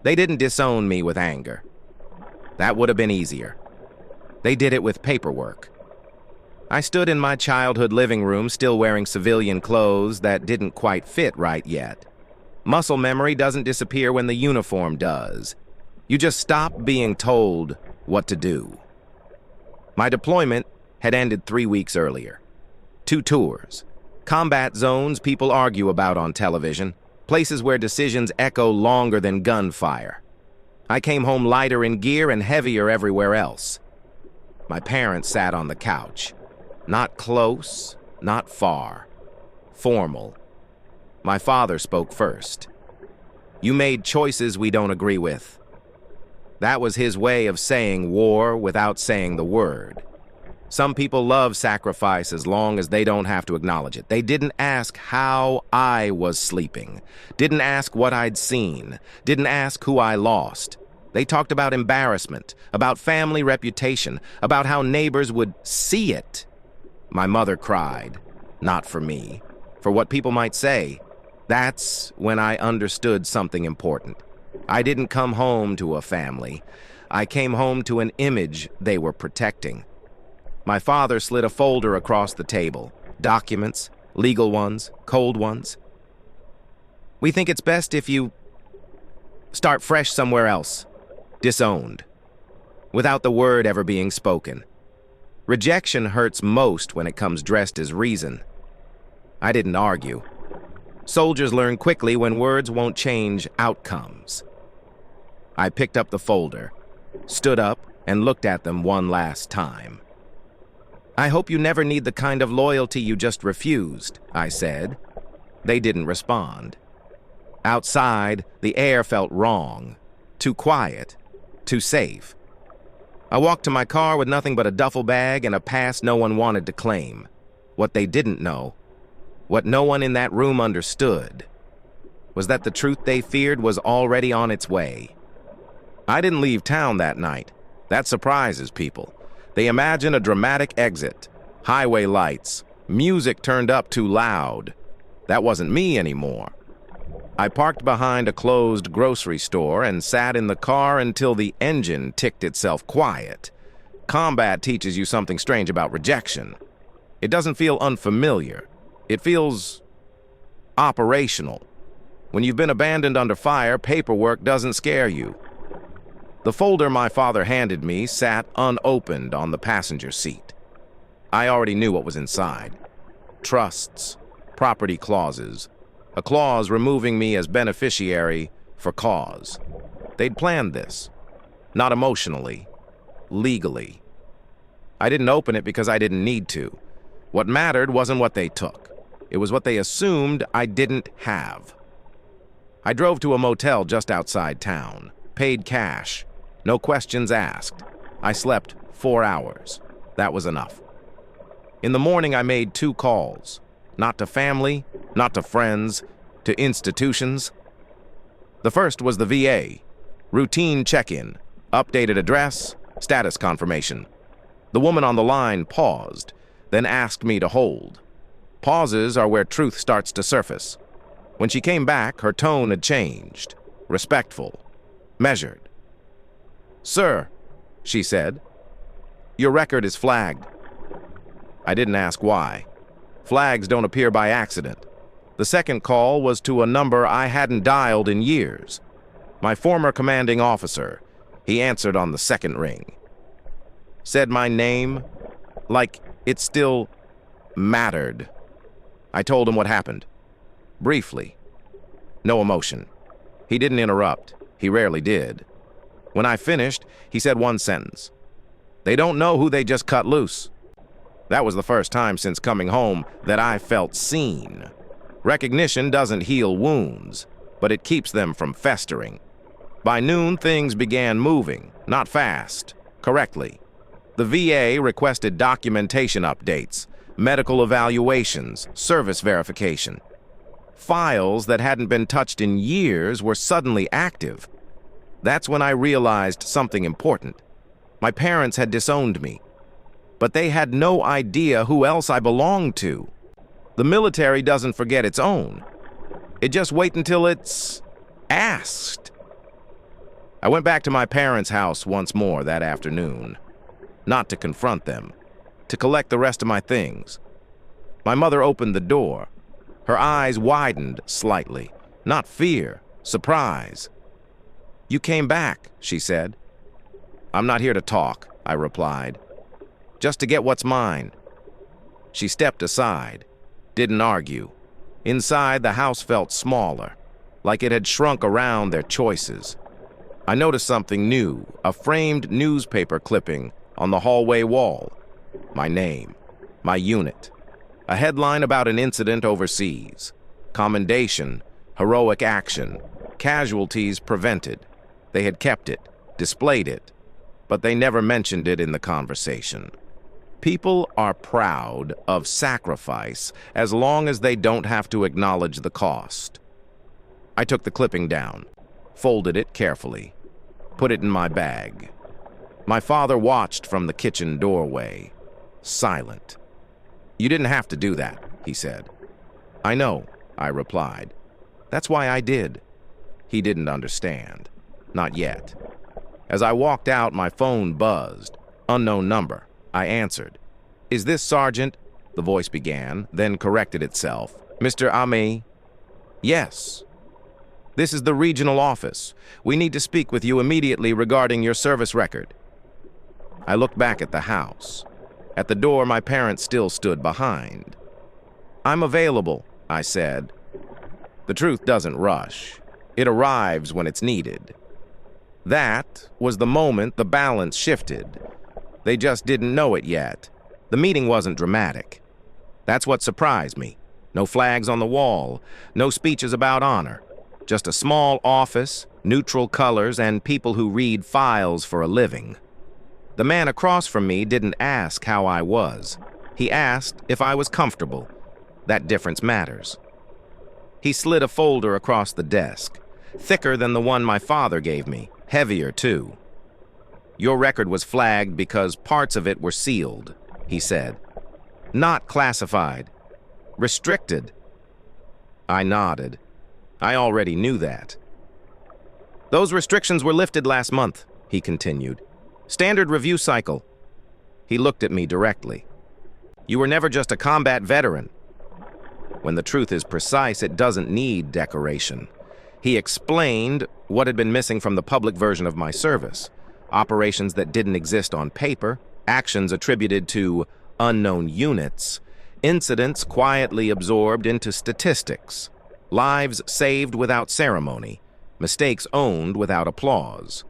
They didn't disown me with anger. That would have been easier. They did it with paperwork. I stood in my childhood living room still wearing civilian clothes that didn't quite fit right yet. Muscle memory doesn't disappear when the uniform does. You just stop being told what to do. My deployment had ended 3 weeks earlier. 2 tours. Combat zones people argue about on television. Places where decisions echo longer than gunfire. I came home lighter in gear and heavier everywhere else. My parents sat on the couch. Not close, not far. Formal. My father spoke first. "You made choices we don't agree with." That was his way of saying war without saying the word. Some people love sacrifice as long as they don't have to acknowledge it. They didn't ask how I was sleeping, didn't ask what I'd seen, didn't ask who I lost. They talked about embarrassment, about family reputation, about how neighbors would see it. My mother cried, not for me, for what people might say. That's when I understood something important. I didn't come home to a family. I came home to an image they were protecting. My father slid a folder across the table. Documents, legal ones, cold ones. "We think it's best if you start fresh somewhere else. Disowned." Without the word ever being spoken. Rejection hurts most when it comes dressed as reason. I didn't argue. Soldiers learn quickly when words won't change outcomes. I picked up the folder, stood up, and looked at them one last time. "I hope you never need the kind of loyalty you just refused," I said. They didn't respond. Outside, the air felt wrong. Too quiet. Too safe. I walked to my car with nothing but a duffel bag and a past no one wanted to claim. What they didn't know, what no one in that room understood, was that the truth they feared was already on its way. I didn't leave town that night. That surprises people. They imagine a dramatic exit, highway lights, music turned up too loud. That wasn't me anymore. I parked behind a closed grocery store and sat in the car until the engine ticked itself quiet. Combat teaches you something strange about rejection. It doesn't feel unfamiliar. It feels operational. When you've been abandoned under fire, paperwork doesn't scare you. The folder my father handed me sat unopened on the passenger seat. I already knew what was inside. Trusts, property clauses, a clause removing me as beneficiary for cause. They'd planned this, not emotionally, legally. I didn't open it because I didn't need to. What mattered wasn't what they took. It was what they assumed I didn't have. I drove to a motel just outside town, paid cash, no questions asked. I slept 4 hours. That was enough. In the morning, I made 2 calls. Not to family, not to friends, to institutions. The first was the VA. Routine check-in, updated address, status confirmation. The woman on the line paused, then asked me to hold. Pauses are where truth starts to surface. When she came back, her tone had changed. Respectful. Measured. "Sir," she said, "your record is flagged." I didn't ask why. Flags don't appear by accident. The second call was to a number I hadn't dialed in years. My former commanding officer. He answered on the second ring. Said my name, like it still mattered. I told him what happened. Briefly. No emotion. He didn't interrupt. He rarely did. When I finished, he said one sentence. "They don't know who they just cut loose." That was the first time since coming home that I felt seen. Recognition doesn't heal wounds, but it keeps them from festering. By noon, things began moving, not fast, correctly. The VA requested documentation updates, medical evaluations, service verification. Files that hadn't been touched in years were suddenly active. That's when I realized something important. My parents had disowned me, but they had no idea who else I belonged to. The military doesn't forget its own. It just waits until it's asked. I went back to my parents' house once more that afternoon. Not to confront them, to collect the rest of my things. My mother opened the door. Her eyes widened slightly. Not fear, surprise. "You came back," she said. "I'm not here to talk," I replied. "Just to get what's mine." She stepped aside, didn't argue. Inside, the house felt smaller, like it had shrunk around their choices. I noticed something new, a framed newspaper clipping on the hallway wall. My name, my unit, a headline about an incident overseas. Commendation, heroic action, casualties prevented. They had kept it, displayed it, but they never mentioned it in the conversation. People are proud of sacrifice as long as they don't have to acknowledge the cost. I took the clipping down, folded it carefully, put it in my bag. My father watched from the kitchen doorway, silent. "You didn't have to do that," he said. "I know," I replied. "That's why I did." He didn't understand. Not yet. As I walked out, my phone buzzed. Unknown number. I answered. "Is this Sergeant?" The voice began, then corrected itself. "Mr. Ame?" "Yes." "This is the regional office. We need to speak with you immediately regarding your service record." I looked back at the house. At the door, my parents still stood behind. "I'm available," I said. The truth doesn't rush. It arrives when it's needed. That was the moment the balance shifted. They just didn't know it yet. The meeting wasn't dramatic. That's what surprised me. No flags on the wall, no speeches about honor. Just a small office, neutral colors, and people who read files for a living. The man across from me didn't ask how I was. He asked if I was comfortable. That difference matters. He slid a folder across the desk, thicker than the one my father gave me, heavier too. "Your record was flagged because parts of it were sealed," he said. "Not classified. Restricted." I nodded. I already knew that. "Those restrictions were lifted last month," he continued. "Standard review cycle." He looked at me directly. "You were never just a combat veteran." When the truth is precise, it doesn't need decoration. He explained what had been missing from the public version of my service. Operations that didn't exist on paper, actions attributed to unknown units, incidents quietly absorbed into statistics, lives saved without ceremony, mistakes owned without applause.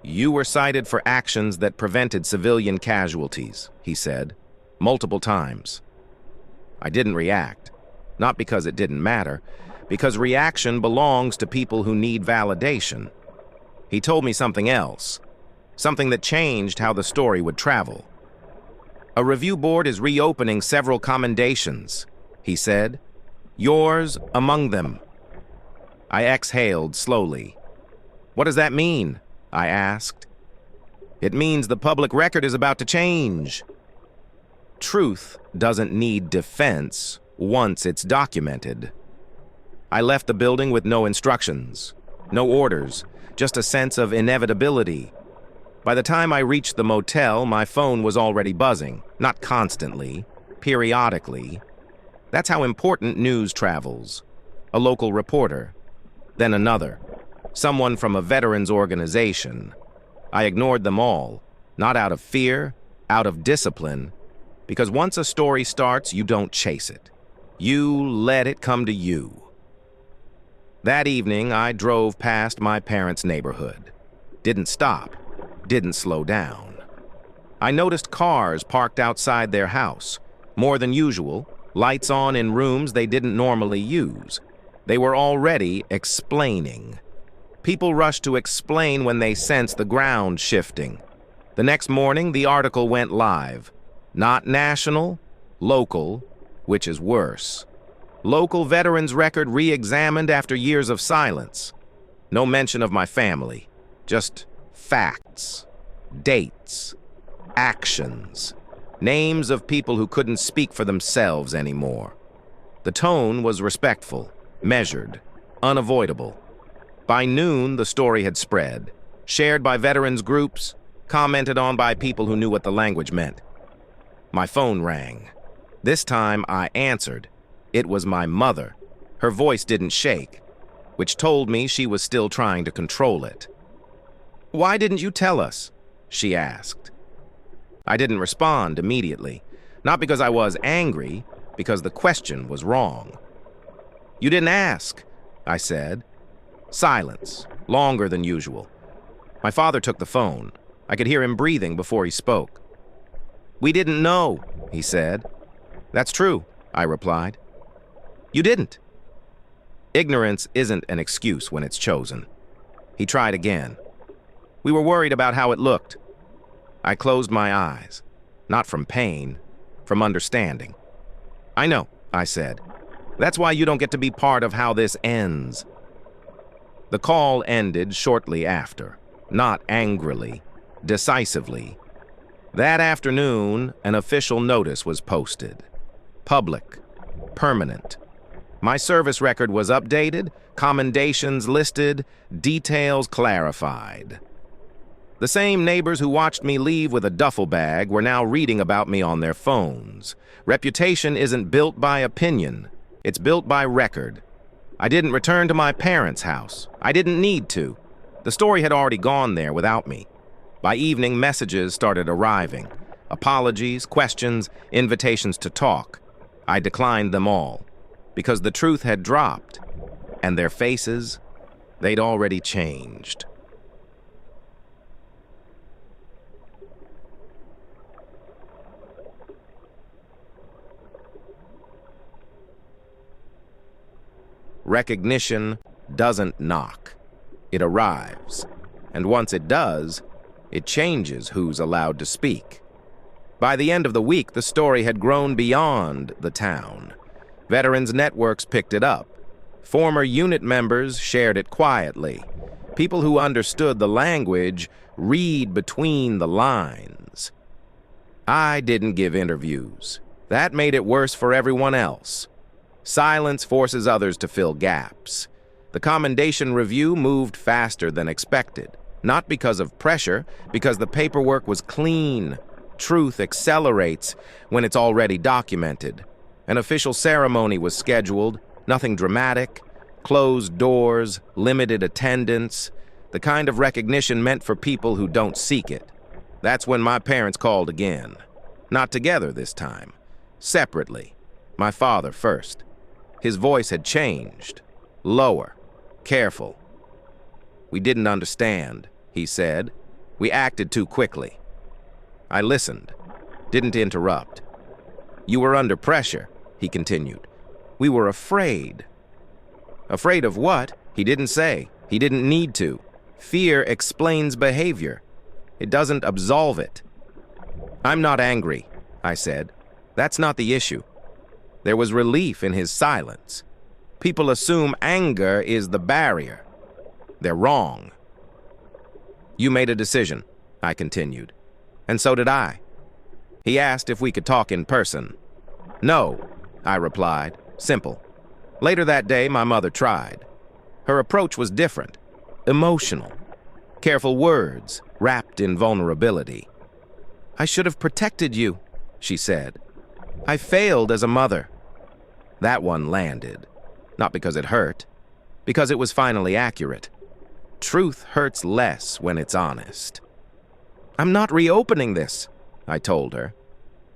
"You were cited for actions that prevented civilian casualties," he said, multiple times. I didn't react, not because it didn't matter, because reaction belongs to people who need validation. He told me something else, something that changed how the story would travel. "A review board is reopening several commendations," he said. "Yours among them." I exhaled slowly. "What does that mean?" I asked. "It means the public record is about to change." Truth doesn't need defense once it's documented. I left the building with no instructions, no orders, just a sense of inevitability. By the time I reached the motel, my phone was already buzzing, not constantly, periodically. That's how important news travels. A local reporter, then another, someone from a veterans organization. I ignored them all, not out of fear, out of discipline, because once a story starts, you don't chase it. You let it come to you. That evening, I drove past my parents' neighborhood. Didn't stop, didn't slow down. I noticed cars parked outside their house, more than usual, lights on in rooms they didn't normally use. They were already explaining. People rushed to explain when they sensed the ground shifting. The next morning, the article went live. Not national, local, which is worse. Local veterans record re-examined after years of silence. No mention of my family, just facts, dates, actions, names of people who couldn't speak for themselves anymore. The tone was respectful, measured, unavoidable. By noon, the story had spread, shared by veterans groups, commented on by people who knew what the language meant. My phone rang. This time I answered. It was my mother. Her voice didn't shake, which told me she was still trying to control it. "Why didn't you tell us?" she asked. I didn't respond immediately, not because I was angry, because the question was wrong. "You didn't ask," I said. Silence, longer than usual. My father took the phone. I could hear him breathing before he spoke. "We didn't know," he said. "That's true," I replied. "You didn't." Ignorance isn't an excuse when it's chosen. He tried again. "We were worried about how it looked." I closed my eyes, not from pain, from understanding. "I know," I said. "That's why you don't get to be part of how this ends." The call ended shortly after, not angrily, decisively. That afternoon, an official notice was posted. Public, permanent. My service record was updated, commendations listed, details clarified. The same neighbors who watched me leave with a duffel bag were now reading about me on their phones. Reputation isn't built by opinion. It's built by record. I didn't return to my parents' house. I didn't need to. The story had already gone there without me. By evening, messages started arriving. Apologies, questions, invitations to talk. I declined them all, because the truth had dropped, and their faces, they'd already changed. Recognition doesn't knock. It arrives. And once it does, it changes who's allowed to speak. By the end of the week, the story had grown beyond the town. Veterans networks picked it up. Former unit members shared it quietly. People who understood the language read between the lines. I didn't give interviews. That made it worse for everyone else. Silence forces others to fill gaps. The commendation review moved faster than expected, not because of pressure, because the paperwork was clean. Truth accelerates when it's already documented. An official ceremony was scheduled, nothing dramatic, closed doors, limited attendance, the kind of recognition meant for people who don't seek it. That's when my parents called again. Not together this time. Separately. My father first. His voice had changed. Lower. Careful. "We didn't understand," he said. "We acted too quickly." I listened. Didn't interrupt. "You were under pressure," he continued. "We were afraid." Afraid of what? He didn't say. He didn't need to. Fear explains behavior. It doesn't absolve it. "I'm not angry," I said. "That's not the issue." There was relief in his silence. People assume anger is the barrier. They're wrong. "You made a decision," I continued. "And so did I." He asked if we could talk in person. "No," I replied. Simple. Later that day, my mother tried. Her approach was different. Emotional. Careful words, wrapped in vulnerability. "I should have protected you," she said. "I failed as a mother." That one landed. Not because it hurt, because it was finally accurate. Truth hurts less when it's honest. "I'm not reopening this," I told her.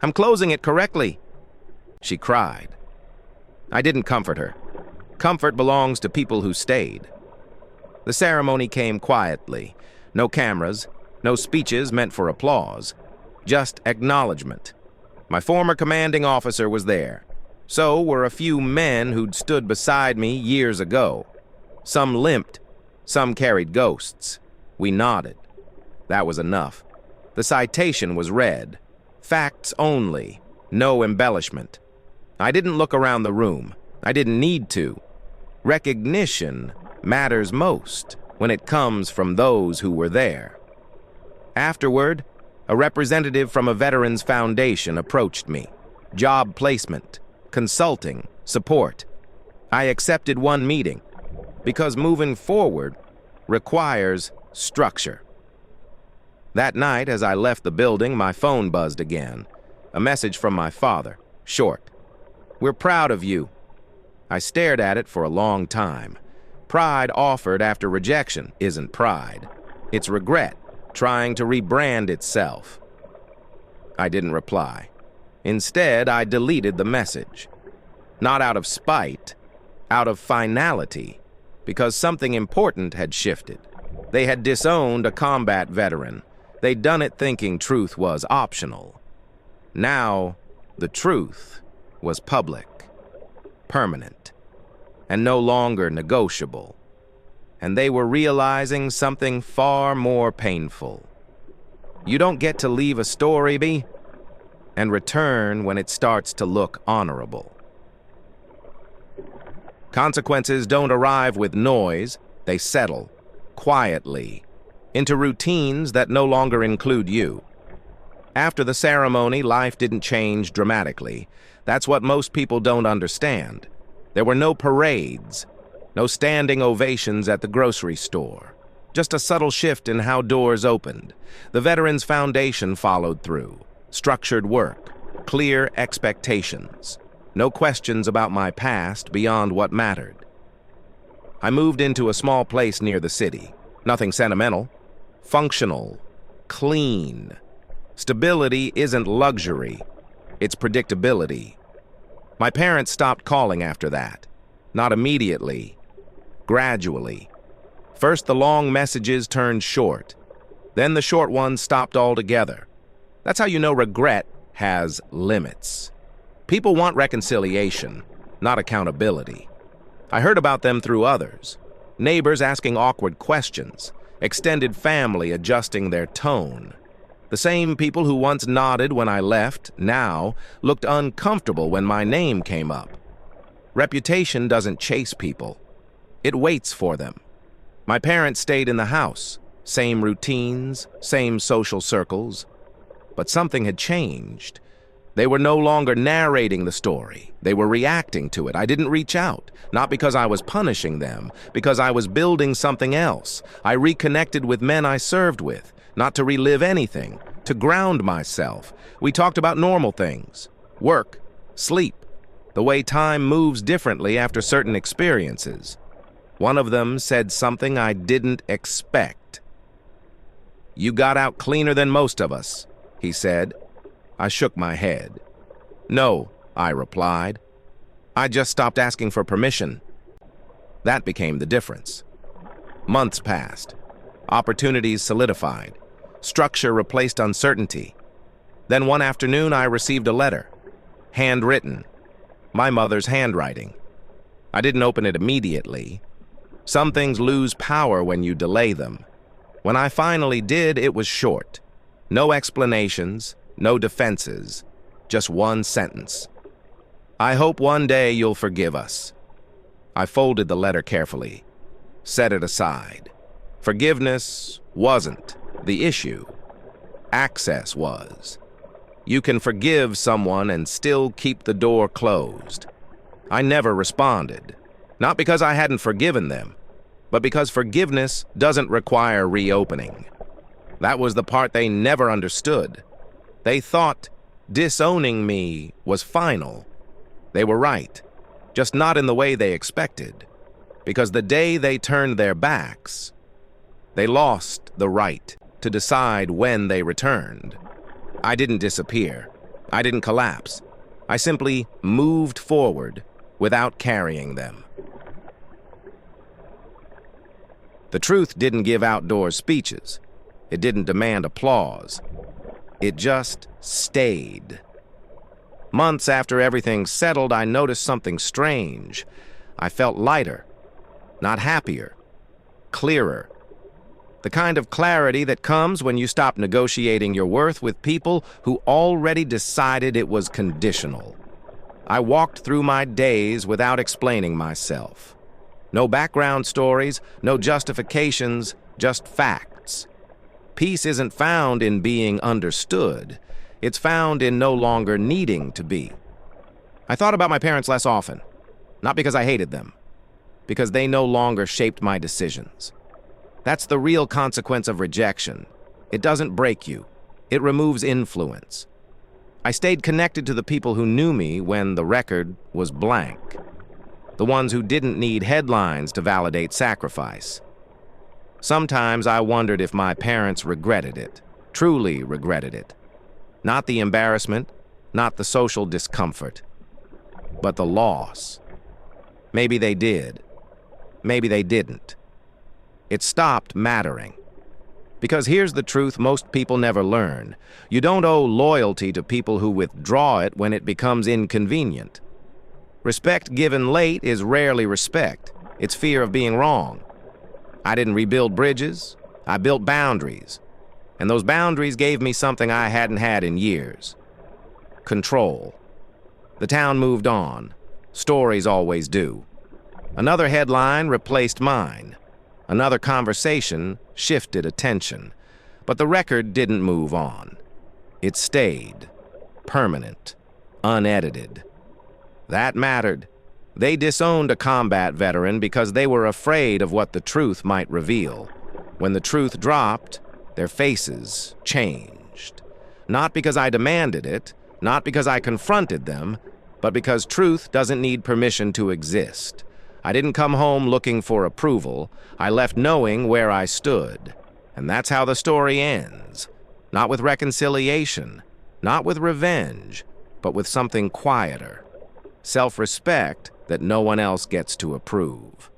"I'm closing it correctly." She cried. I didn't comfort her. Comfort belongs to people who stayed. The ceremony came quietly. No cameras, no speeches meant for applause. Just acknowledgement. My former commanding officer was there. So were a few men who'd stood beside me years ago. Some limped, some carried ghosts. We nodded. That was enough. The citation was read. Facts only, no embellishment. I didn't look around the room. I didn't need to. Recognition matters most when it comes from those who were there. Afterward, a representative from a veterans foundation approached me. Job placement. Consulting, support. I accepted one meeting. because moving forward requires structure. That night, as I left the building, my phone buzzed again. A message from my father, short. "We're proud of you." I stared at it for a long time. Pride offered after rejection isn't pride. It's regret, trying to rebrand itself. I didn't reply. Instead, I deleted the message. Not out of spite, out of finality, because something important had shifted. They had disowned a combat veteran. They'd done it thinking truth was optional. Now, the truth was public, permanent, and no longer negotiable. And they were realizing something far more painful. You don't get to leave a story and return when it starts to look honorable. Consequences don't arrive with noise, they settle, quietly, into routines that no longer include you. After the ceremony, life didn't change dramatically. That's what most people don't understand. There were no parades, no standing ovations at the grocery store. Just a subtle shift in how doors opened. The veterans' foundation followed through. Structured work, clear expectations. No questions about my past beyond what mattered. I moved into a small place near the city. Nothing sentimental. Functional. Clean. Stability isn't luxury. It's predictability. My parents stopped calling after that. Not immediately. Gradually. First, the long messages turned short. Then the short ones stopped altogether. That's how you know regret has limits. People want reconciliation, not accountability. I heard about them through others. Neighbors asking awkward questions. Extended family adjusting their tone. The same people who once nodded when I left, now looked uncomfortable when my name came up. Reputation doesn't chase people. It waits for them. My parents stayed in the house. Same routines, same social circles. But something had changed. They were no longer narrating the story. They were reacting to it. I didn't reach out, not because I was punishing them, because I was building something else. I reconnected with men I served with, not to relive anything, to ground myself. We talked about normal things, work, sleep, the way time moves differently after certain experiences. One of them said something I didn't expect. "You got out cleaner than most of us," he said. I shook my head. "No," I replied. "I just stopped asking for permission." That became the difference. Months passed. Opportunities solidified. Structure replaced uncertainty. Then one afternoon I received a letter. Handwritten. My mother's handwriting. I didn't open it immediately. Some things lose power when you delay them. When I finally did, it was short. No explanations, no defenses, just one sentence. "I hope one day you'll forgive us." I folded the letter carefully, set it aside. Forgiveness wasn't the issue. Access was. You can forgive someone and still keep the door closed. I never responded, not because I hadn't forgiven them, but because forgiveness doesn't require reopening. That was the part they never understood. They thought disowning me was final. They were right, just not in the way they expected. Because the day they turned their backs, they lost the right to decide when they returned. I didn't disappear. I didn't collapse. I simply moved forward without carrying them. The truth didn't give outdoor speeches. It didn't demand applause. It just stayed. Months after everything settled, I noticed something strange. I felt lighter, not happier, clearer. The kind of clarity that comes when you stop negotiating your worth with people who already decided it was conditional. I walked through my days without explaining myself. No background stories, no justifications, just facts. Peace isn't found in being understood. It's found in no longer needing to be. I thought about my parents less often, not because I hated them, because they no longer shaped my decisions. That's the real consequence of rejection. It doesn't break you. It removes influence. I stayed connected to the people who knew me when the record was blank. The ones who didn't need headlines to validate sacrifice. Sometimes I wondered if my parents regretted it, truly regretted it. Not the embarrassment, not the social discomfort, but the loss. Maybe they did. Maybe they didn't. It stopped mattering. Because here's the truth most people never learn. You don't owe loyalty to people who withdraw it when it becomes inconvenient. Respect given late is rarely respect. It's fear of being wrong. I didn't rebuild bridges. I built boundaries. And those boundaries gave me something I hadn't had in years. Control. The town moved on. Stories always do. Another headline replaced mine. Another conversation shifted attention. But the record didn't move on. It stayed. Permanent. Unedited. That mattered. They disowned a combat veteran because they were afraid of what the truth might reveal. When the truth dropped, their faces changed. Not because I demanded it, not because I confronted them, but because truth doesn't need permission to exist. I didn't come home looking for approval. I left knowing where I stood. And that's how the story ends. Not with reconciliation, not with revenge, but with something quieter. Self-respect that no one else gets to approve.